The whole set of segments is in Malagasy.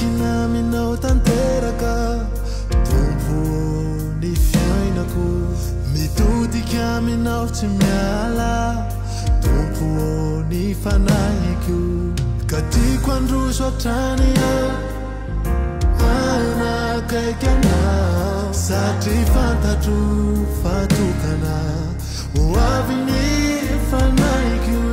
Mikina minao tanteraka Tompo ny fiainako Mitodika minao tsy miala Tompo ny fanahiko Ka tiako androso hatrany aho Anakaiky anao Satria fantatro fatokana Ho avy ny fanahiko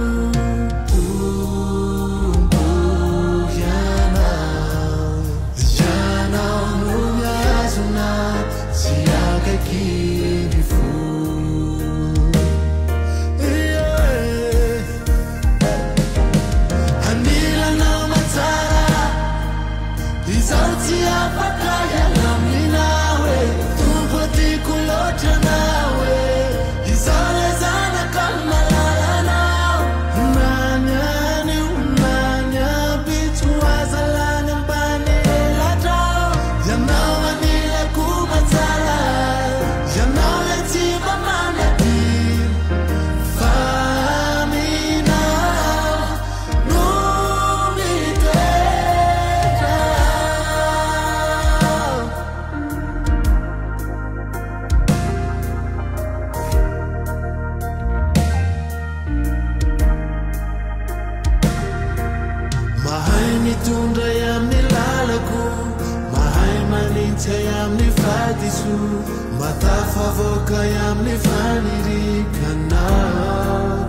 Matafavoka yamni fanirikana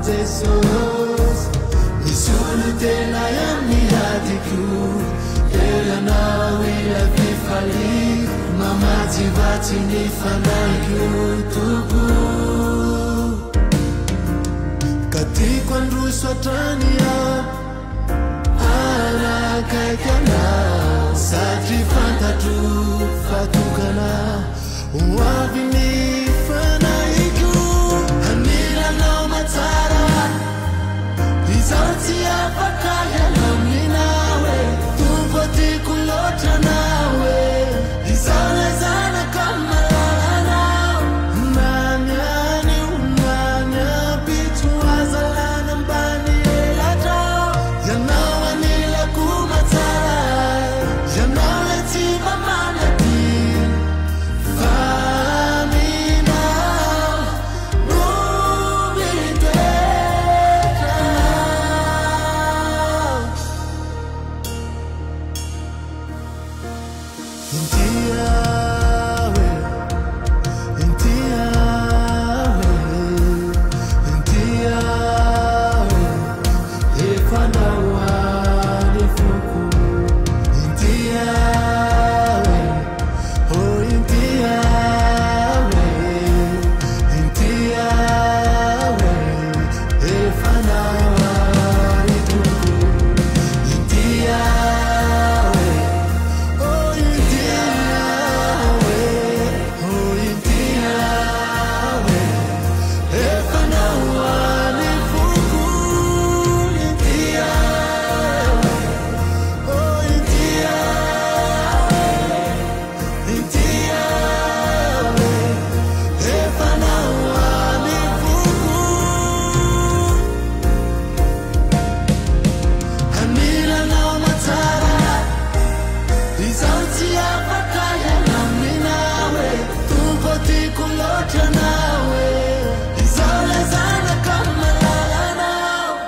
Jesus Misuni tena yamni hadiku Elana wila vifali Mamati vati ni fanaiku tuku Katikwa ndruso tania Ala kaikana Satri fantatu fatukana Wavini fanaiku Hanila no matara Izauti apakaya naminawe Tumpati kulota nawe Izale zana kamalana Nanyani unanya Bitu azalana mbani elata Yanawa nila kumatara Yanawe tiba manati nawe Izole zana kamalala nawe